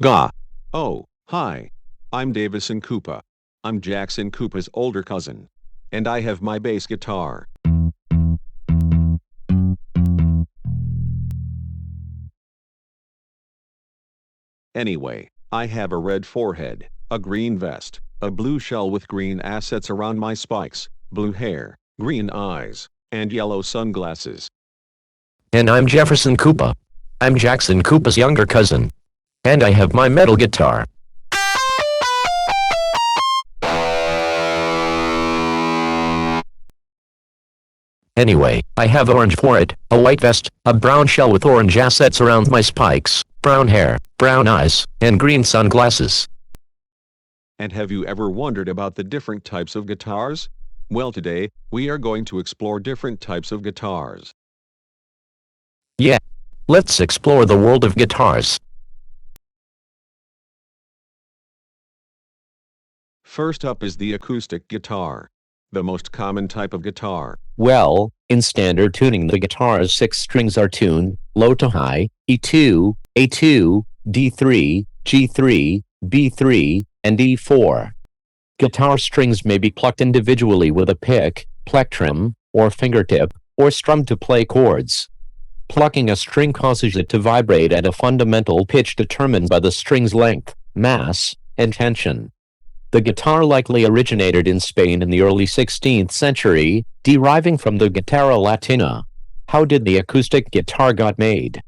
Ga. Oh, hi. I'm Davison Koopa. I'm Jackson Koopa's older cousin. And I have my bass guitar. Anyway, I have a red forehead, a green vest, a blue shell with green assets around my spikes, blue hair, green eyes, and yellow sunglasses. And I'm Jefferson Koopa. I'm Jackson Koopa's younger cousin. And I have my metal guitar. Anyway, I have orange forehead, a white vest, a brown shell with orange assets around my spikes, brown hair, brown eyes, and green sunglasses. And have you ever wondered about the different types of guitars? Well, today, we are going to explore different types of guitars. Yeah. Let's explore the world of guitars. First up is the acoustic guitar, the most common type of guitar. Well, in standard tuning the guitar's 6 strings are tuned, low to high, E2, A2, D3, G3, B3, and E4. Guitar strings may be plucked individually with a pick, plectrum, or fingertip, or strummed to play chords. Plucking a string causes it to vibrate at a fundamental pitch determined by the string's length, mass, and tension. The guitar likely originated in Spain in the early 16th century, deriving from the guitarra latina. How did the acoustic guitar got made?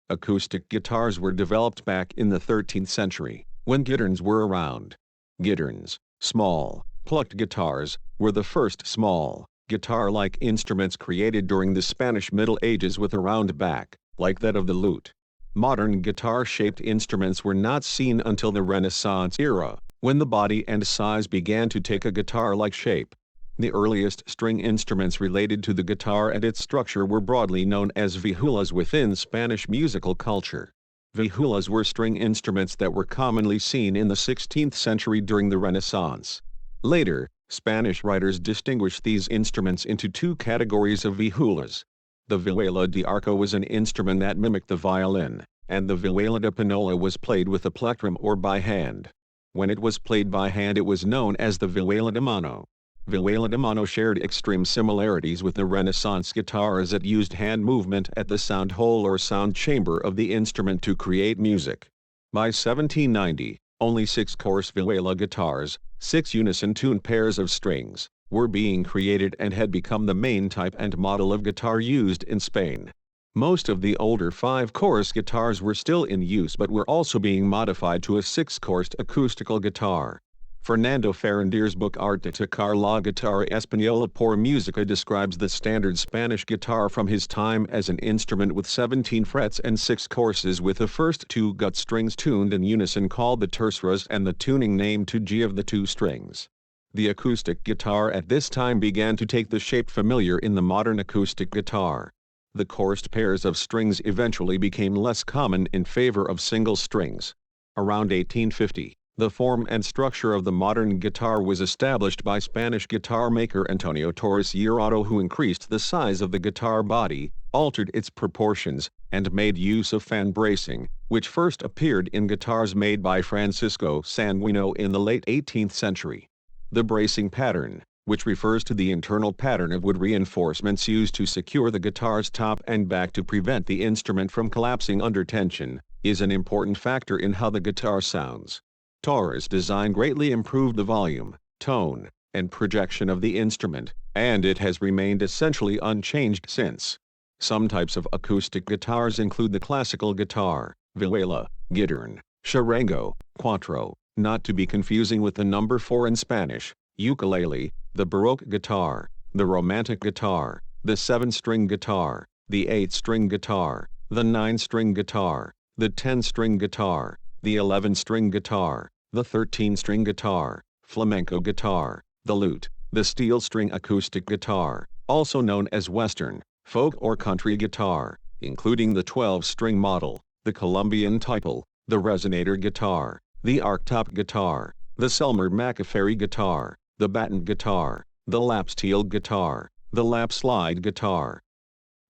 Acoustic guitars were developed back in the 13th century, when guitarns were around. Guitarns, small, plucked guitars, were the first small, guitar-like instruments created during the Spanish Middle Ages with a round back, like that of the lute. Modern guitar-shaped instruments were not seen until the Renaissance era, when the body and size began to take a guitar-like shape. The earliest string instruments related to the guitar and its structure were broadly known as vihuelas within Spanish musical culture. Vihuelas were string instruments that were commonly seen in the 16th century during the Renaissance. Later, Spanish writers distinguished these instruments into 2 categories of vihuelas. The vihuela de arco was an instrument that mimicked the violin, and the vihuela de panola was played with a plectrum or by hand. When it was played by hand it was known as the vihuela de mano. Vihuela de mano shared extreme similarities with the Renaissance guitar as it used hand movement at the sound hole or sound chamber of the instrument to create music. By 1790, only 6 coarse vihuela guitars, 6 unison-tuned pairs of strings, were being created and had become the main type and model of guitar used in Spain. Most of the older 5-course guitars were still in use but were also being modified to a 6-course acoustical guitar. Fernando Ferrandier's book Art de Tocar la Guitarra Española por Música describes the standard Spanish guitar from his time as an instrument with 17 frets and 6 courses with the first 2 gut strings tuned in unison called the terceras and the tuning name to G of the 2 strings. The acoustic guitar at this time began to take the shape familiar in the modern acoustic guitar. The coursed pairs of strings eventually became less common in favor of single strings. Around 1850, the form and structure of the modern guitar was established by Spanish guitar maker Antonio Torres Hurtado, who increased the size of the guitar body, altered its proportions, and made use of fan bracing, which first appeared in guitars made by Francisco Sanguino in the late 18th century. The bracing pattern, which refers to the internal pattern of wood reinforcements used to secure the guitar's top and back to prevent the instrument from collapsing under tension, is an important factor in how the guitar sounds. Torres' design greatly improved the volume, tone, and projection of the instrument, and it has remained essentially unchanged since. Some types of acoustic guitars include the classical guitar, vihuela, guitarn, charango, cuatro, not to be confusing with the number 4 in Spanish, ukulele, the Baroque guitar, the Romantic guitar, the 7-string guitar, the 8-string guitar, the 9-string guitar, the 10-string guitar, the 11-string guitar, the 13-string guitar, flamenco guitar, the lute, the steel-string acoustic guitar, also known as Western, folk or country guitar, including the 12-string model, the Colombian tiple, the resonator guitar, the archtop guitar, the Selmer-McAfee guitar, the baton guitar, the lap steel guitar, the lap slide guitar,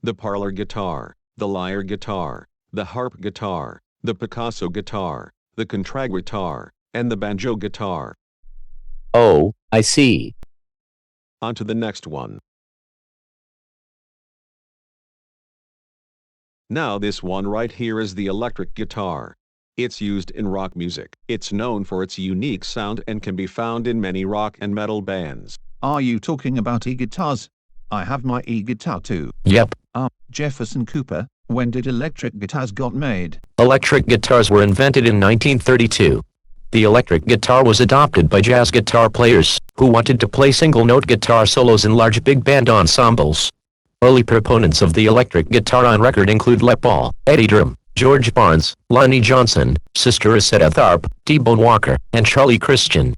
the parlor guitar, the lyre guitar, the harp guitar, the Picasso guitar, the contraguitar, and the banjo guitar. Oh, I see. On to the next one. Now this one right here is the electric guitar. It's used in rock music. It's known for its unique sound and can be found in many rock and metal bands. Are you talking about e-guitars? I have my e-guitar too. Yep. Jefferson Koopa, when did electric guitars got made? Electric guitars were invented in 1932. The electric guitar was adopted by jazz guitar players, who wanted to play single-note guitar solos in large big band ensembles. Early proponents of the electric guitar on record include Les Paul, Eddie Durham, George Barnes, Lonnie Johnson, Sister Rosetta Tharpe, T-Bone Walker, and Charlie Christian.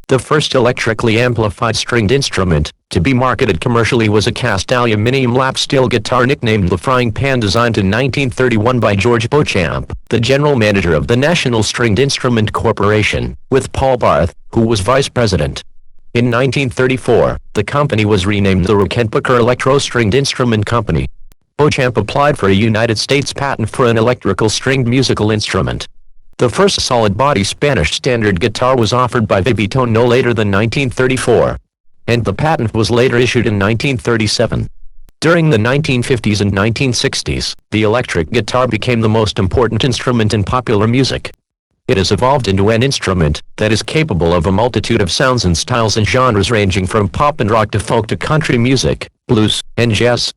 The first electrically amplified stringed instrument to be marketed commercially was a cast aluminium lap steel guitar nicknamed the Frying Pan, designed in 1931 by George Beauchamp, the general manager of the National Stringed Instrument Corporation, with Paul Barth, who was vice president. In 1934, the company was renamed the Rickenbacker Electro-Stringed Instrument Company. Beauchamp applied for a United States patent for an electrical stringed musical instrument. The first solid-body Spanish standard guitar was offered by Vivitone no later than 1934, and the patent was later issued in 1937. During the 1950s and 1960s, the electric guitar became the most important instrument in popular music. It has evolved into an instrument that is capable of a multitude of sounds and styles and genres ranging from pop and rock to folk to country music, blues, and jazz.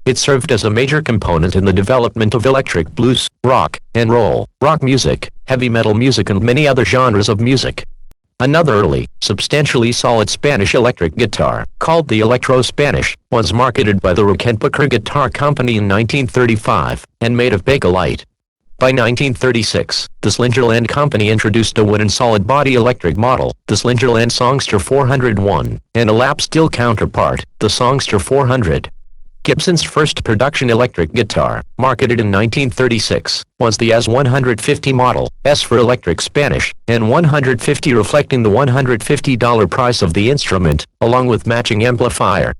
It served as a major component in the development of electric blues, rock and roll, rock music, heavy metal music, and many other genres of music. Another early, substantially solid Spanish electric guitar, called the Electro Spanish, was marketed by the Rickenbacker Guitar Company in 1935, and made of bakelite. By 1936, the Slingerland Company introduced a wooden solid-body electric model, the Slingerland Songster 401, and a lap steel counterpart, the Songster 400. Gibson's first production electric guitar, marketed in 1936, was the S150 model, S for electric Spanish, and 150 reflecting the $150 price of the instrument, along with matching amplifier.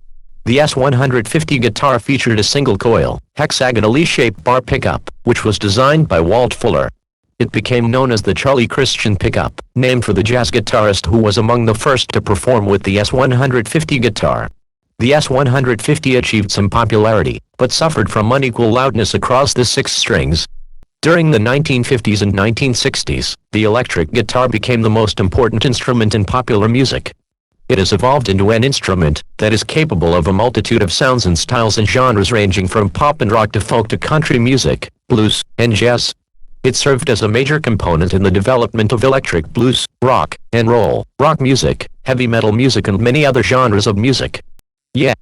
The S150 guitar featured a single-coil, hexagonally shaped bar pickup, which was designed by Walt Fuller. It became known as the Charlie Christian pickup, named for the jazz guitarist who was among the first to perform with the S150 guitar. The S150 achieved some popularity, but suffered from unequal loudness across the 6 strings. During the 1950s and 1960s, the electric guitar became the most important instrument in popular music. It has evolved into an instrument that is capable of a multitude of sounds and styles and genres ranging from pop and rock to folk to country music, blues, and jazz. It served as a major component in the development of electric blues, rock and roll, rock music, heavy metal music, and many other genres of music. Yeah.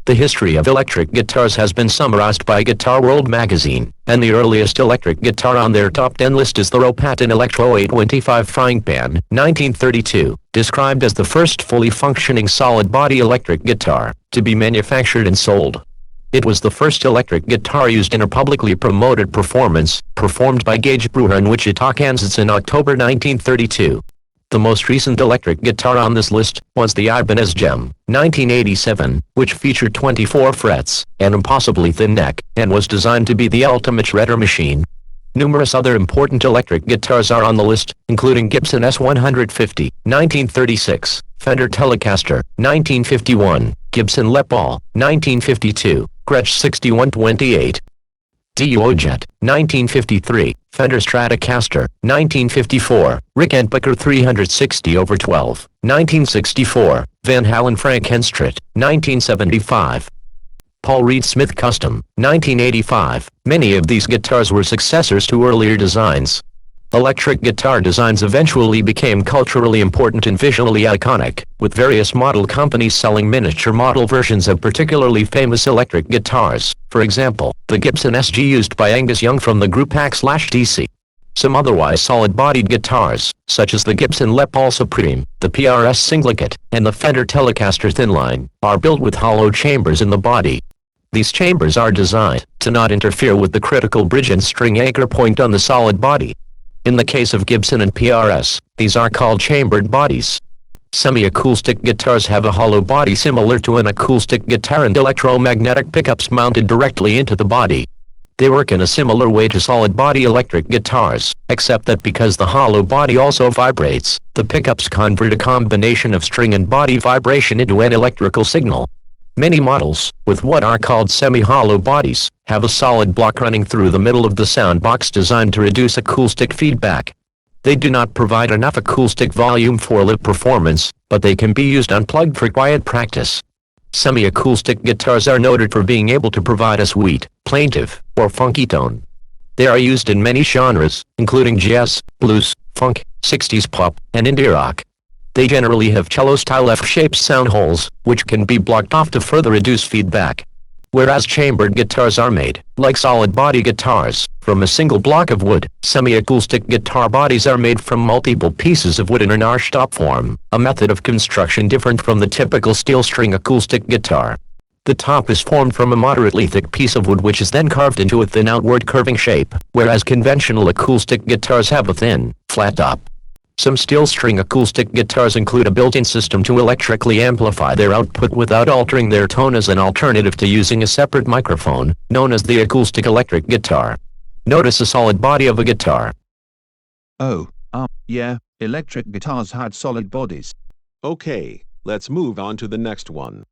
The history of electric guitars has been summarized by Guitar World magazine, and the earliest electric guitar on their top 10 list is the Ropatin Electro 825 Frying Pan, 1932, described as the first fully functioning solid-body electric guitar to be manufactured and sold. It was the first electric guitar used in a publicly promoted performance, performed by Gage Brewer in Wichita, Kansas in October 1932. The most recent electric guitar on this list was the Ibanez Gem, 1987, which featured 24 frets, an impossibly thin neck, and was designed to be the ultimate shredder machine. Numerous other important electric guitars are on the list, including Gibson S150, 1936, Fender Telecaster, 1951, Gibson Les Paul, 1952, Gretsch 6128, Duojet, 1953, Fender Stratocaster, 1954, Rickenbacker 360/12, 1964, Van Halen Frankenstrat, 1975. Paul Reed Smith Custom, 1985. Many of these guitars were successors to earlier designs. Electric guitar designs eventually became culturally important and visually iconic, with various model companies selling miniature model versions of particularly famous electric guitars, for example, the Gibson SG used by Angus Young from the group Pack/DC. Some otherwise solid-bodied guitars, such as the Gibson Les Paul Supreme, the PRS Singlicate, and the Fender Telecaster Thinline, are built with hollow chambers in the body. These chambers are designed to not interfere with the critical bridge and string anchor point on the solid body. In the case of Gibson and PRS, these are called chambered bodies. Semi-acoustic guitars have a hollow body similar to an acoustic guitar and electromagnetic pickups mounted directly into the body. They work in a similar way to solid-body electric guitars, except that because the hollow body also vibrates, the pickups convert a combination of string and body vibration into an electrical signal. Many models, with what are called semi-hollow bodies, have a solid block running through the middle of the sound box designed to reduce acoustic feedback. They do not provide enough acoustic volume for live performance, but they can be used unplugged for quiet practice. Semi-acoustic guitars are noted for being able to provide a sweet, plaintive, or funky tone. They are used in many genres, including jazz, blues, funk, 60s pop, and indie rock. They generally have cello-style F-shaped sound holes, which can be blocked off to further reduce feedback. Whereas chambered guitars are made, like solid-body guitars, from a single block of wood, semi-acoustic guitar bodies are made from multiple pieces of wood in an arched-up form, a method of construction different from the typical steel-string acoustic guitar. The top is formed from a moderately thick piece of wood which is then carved into a thin outward curving shape, whereas conventional acoustic guitars have a thin, flat top. Some steel-string acoustic guitars include a built-in system to electrically amplify their output without altering their tone as an alternative to using a separate microphone, known as the acoustic electric guitar. Notice the solid body of a guitar. Oh, yeah, electric guitars had solid bodies. Okay, let's move on to the next one.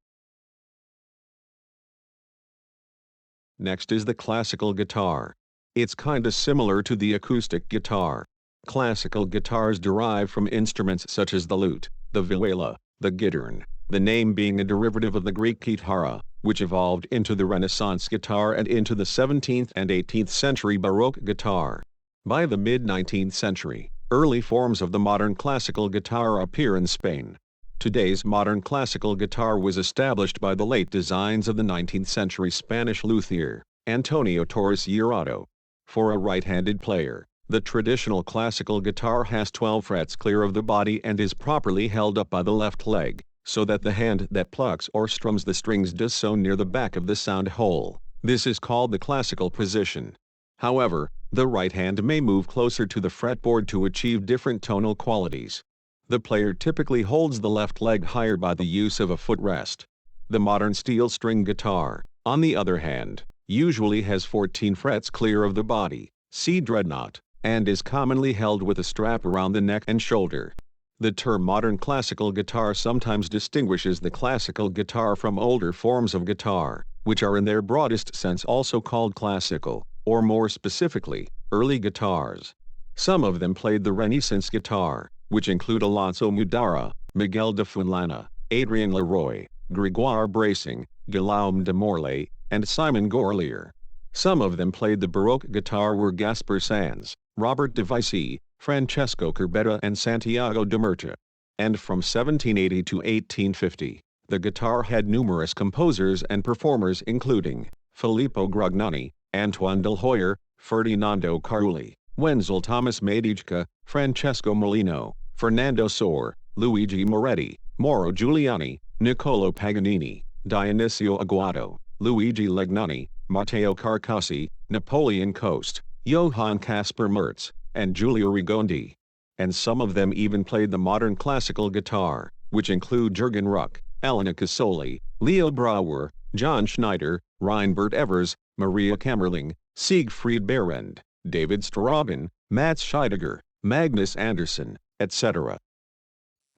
Next is the classical guitar. It's kinda similar to the acoustic guitar. Classical guitars derive from instruments such as the lute, the vihuela, the guitarn, the name being a derivative of the Greek kithara, which evolved into the Renaissance guitar and into the 17th and 18th century Baroque guitar. By the mid-19th century, early forms of the modern classical guitar appear in Spain. Today's modern classical guitar was established by the late designs of the 19th century Spanish luthier, Antonio Torres Jurado. For a right-handed player, the traditional classical guitar has 12 frets clear of the body and is properly held up by the left leg, so that the hand that plucks or strums the strings does so near the back of the sound hole. This is called the classical position. However, the right hand may move closer to the fretboard to achieve different tonal qualities. The player typically holds the left leg higher by the use of a footrest. The modern steel string guitar, on the other hand, usually has 14 frets clear of the body, see dreadnought, and is commonly held with a strap around the neck and shoulder. The term modern classical guitar sometimes distinguishes the classical guitar from older forms of guitar, which are in their broadest sense also called classical, or more specifically, early guitars. Some of them played the Renaissance guitar, which include Alonso Mudara, Miguel de Funlana, Adrien Leroy, Grégoire Bracing, Guillaume de Morlaix, and Simon Gourlier. Some of them played the Baroque guitar were Gaspar Sanz, Robert de Vicey, Francesco Corbetta and Santiago de Murcia. And from 1780 to 1850, the guitar had numerous composers and performers including Filippo Grognani, Antoine del Hoyer, Ferdinando Carulli, Wenzel Thomas Medici, Francesco Molino, Fernando Sor, Luigi Moretti, Mauro Giuliani, Niccolo Paganini, Dionisio Aguado, Luigi Legnani, Matteo Carcassi, Napoleon Coast, Johann Caspar Mertz, and Giulio Rigondi. And some of them even played the modern classical guitar, which include Jürgen Ruck, Elena Casoli, Leo Brouwer, John Schneider, Reinbert Evers, Maria Kammerling, Siegfried Behrend, David Straubing, Mats Scheidegger, Magnus Andersson, etc.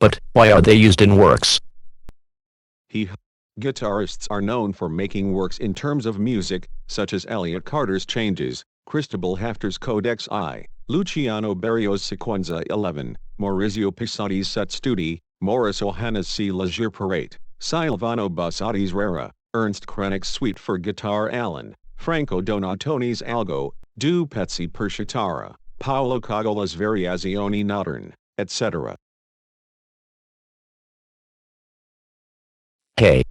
But why are they used in works? Guitarists are known for making works in terms of music, such as Elliott Carter's Changes, Cristobal Hafter's Codex I, Luciano Berio's Sequenza 11, Maurizio Pisotti's Set Studi, Morris Ohana's C Leger Parade, Silvano Bussotti's Rara, Ernst Krenek's Suite for Guitar Allen, Franco Donatoni's Algo, Du Pezzi per Chitarra, Paolo Cogola's Variazioni Moderne, etc. Hey,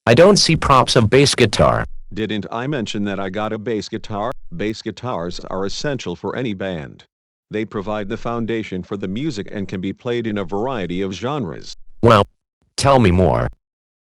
I don't see props of bass guitar. Didn't I mention that I got a bass guitar? Bass guitars are essential for any band. They provide the foundation for the music and can be played in a variety of genres. Well, tell me more.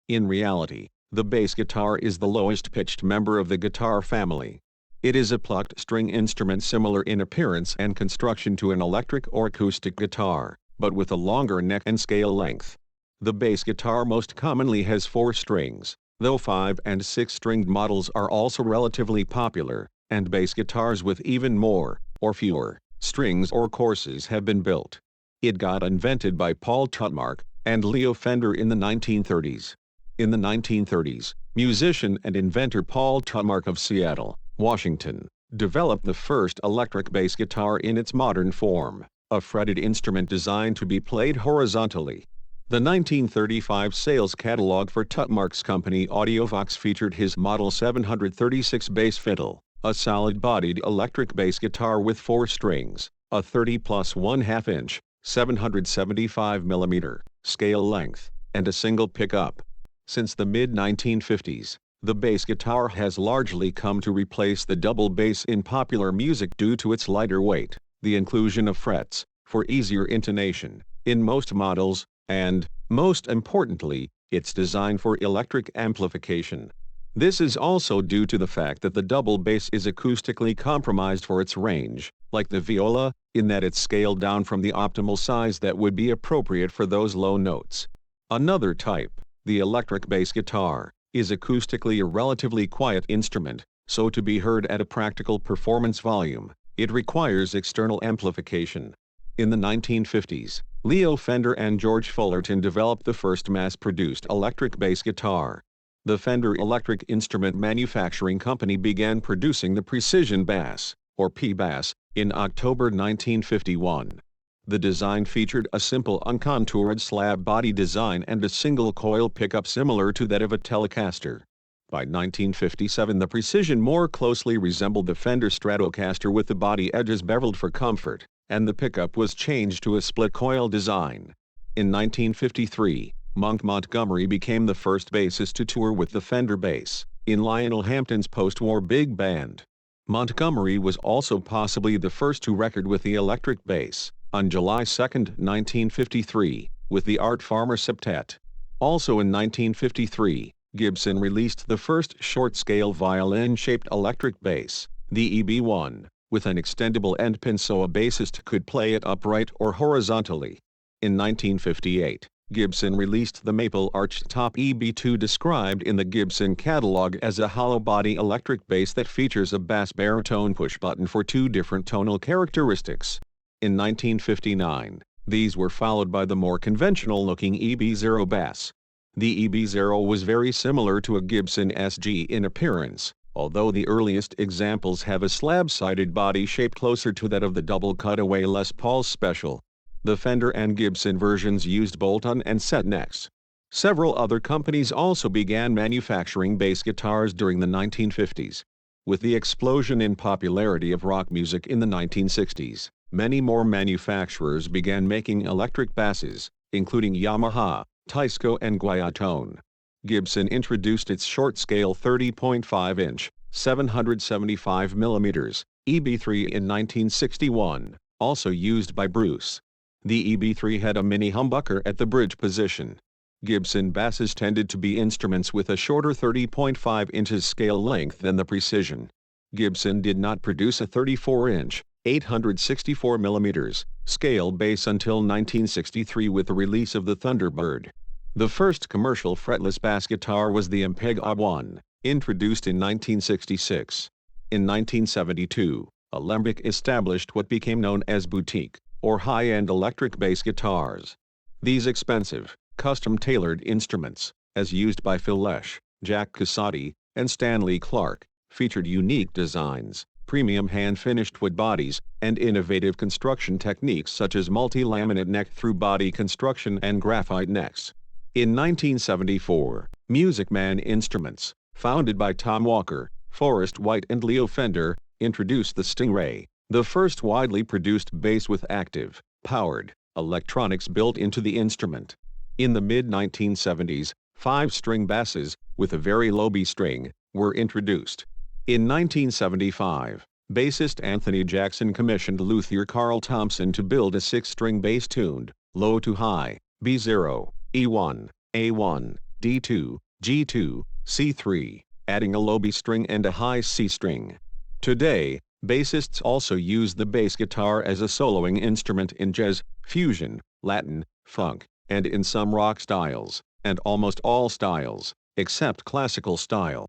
In reality, the bass guitar is the lowest pitched member of the guitar family. It is a plucked string instrument similar in appearance and construction to an electric or acoustic guitar, but with a longer neck and scale length. The bass guitar most commonly has 4 strings, though 5 and 6-stringed models are also relatively popular, and bass guitars with even more, or fewer, strings or courses have been built. It got invented by Paul Tutmarc and Leo Fender in the 1930s. In the 1930s, musician and inventor Paul Tutmarc of Seattle, Washington, developed the first electric bass guitar in its modern form, a fretted instrument designed to be played horizontally. The 1935 sales catalog for Tutmarc's company Audiovox featured his Model 736 bass fiddle, a solid-bodied electric bass guitar with 4 strings, a 30 plus 1/2 inch, 775 mm, scale length, and a single pickup. Since the mid-1950s, the bass guitar has largely come to replace the double bass in popular music due to its lighter weight, the inclusion of frets, for easier intonation, in most models, and, most importantly, its design for electric amplification. This is also due to the fact that the double bass is acoustically compromised for its range, like the viola, in that it's scaled down from the optimal size that would be appropriate for those low notes. Another type, the electric bass guitar, is acoustically a relatively quiet instrument, so to be heard at a practical performance volume, it requires external amplification. In the 1950s, Leo Fender and George Fullerton developed the first mass-produced electric bass guitar. The Fender Electric Instrument Manufacturing Company began producing the Precision Bass, or P-Bass, in October 1951. The design featured a simple uncontoured slab body design and a single coil pickup similar to that of a Telecaster. By 1957 the Precision more closely resembled the Fender Stratocaster with the body edges beveled for comfort, and the pickup was changed to a split coil design. In 1953, Monk Montgomery became the first bassist to tour with the Fender bass, in Lionel Hampton's post-war big band. Montgomery was also possibly the first to record with the electric bass, on July 2, 1953, with the Art Farmer Septet. Also in 1953, Gibson released the first short-scale violin-shaped electric bass, the EB-1, with an extendable endpin so a bassist could play it upright or horizontally. In 1958, Gibson released the maple arched top EB-2 described in the Gibson catalog as a hollow-body electric bass that features a bass-baritone push button for 2 different tonal characteristics. In 1959, these were followed by the more conventional-looking EB-0 bass. The EB-0 was very similar to a Gibson SG in appearance, although the earliest examples have a slab-sided body shape closer to that of the double cutaway Les Paul Special. The Fender and Gibson versions used bolt-on and set necks. Several other companies also began manufacturing bass guitars during the 1950s. With the explosion in popularity of rock music in the 1960s, many more manufacturers began making electric basses, including Yamaha, Teisco and Guayatone. Gibson introduced its short-scale 30.5-inch, 775 mm, EB-3 in 1961, also used by Bruce. The EB-3 had a mini humbucker at the bridge position. Gibson basses tended to be instruments with a shorter 30.5 inches scale length than the Precision. Gibson did not produce a 34-inch, 864 mm, scale bass until 1963 with the release of the Thunderbird. The first commercial fretless bass guitar was the Ampeg A1, introduced in 1966. In 1972, Alembic established what became known as boutique, or high-end electric bass guitars. These expensive, custom-tailored instruments, as used by Phil Lesh, Jack Casati, and Stanley Clarke, featured unique designs, premium hand-finished wood bodies, and innovative construction techniques such as multi-laminate neck-through body construction and graphite necks. In 1974, Music Man Instruments, founded by Tom Walker, Forrest White and Leo Fender, introduced the Stingray, the first widely produced bass with active, powered, electronics built into the instrument. In the mid-1970s, 5-string basses, with a very low B string, were introduced. In 1975, bassist Anthony Jackson commissioned luthier Carl Thompson to build a 6-string bass tuned, low to high, B0, E1, A1, D2, G2, C3, adding a low B string and a high C string. Today, bassists also use the bass guitar as a soloing instrument in jazz, fusion, Latin, funk, and in some rock styles, and almost all styles, except classical style.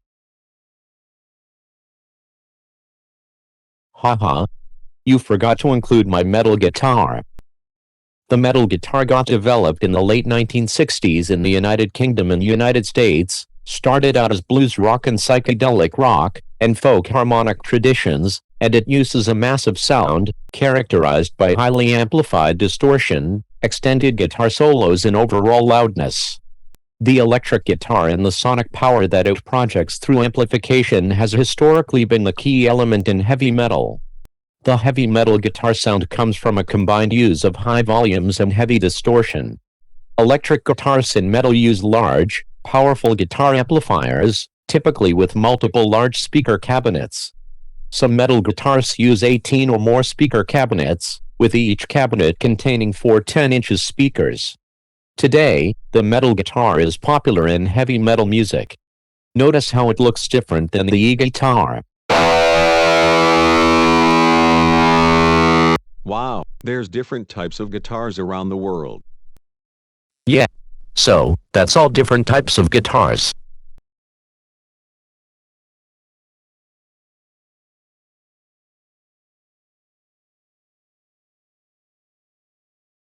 Haha. You forgot to include my metal guitar. The metal guitar got developed in the late 1960s in the United Kingdom and United States, started out as blues rock and psychedelic rock, and folk harmonic traditions, and it uses a massive sound, characterized by highly amplified distortion, extended guitar solos and overall loudness. The electric guitar and the sonic power that it projects through amplification has historically been the key element in heavy metal. The heavy metal guitar sound comes from a combined use of high volumes and heavy distortion. Electric guitars in metal use large, powerful guitar amplifiers, typically with multiple large speaker cabinets. Some metal guitars use 18 or more speaker cabinets, with each cabinet containing 4 10-inch speakers. Today, the metal guitar is popular in heavy metal music. Notice how it looks different than the e-guitar. Wow, there's different types of guitars around the world. Yeah. So, that's all different types of guitars.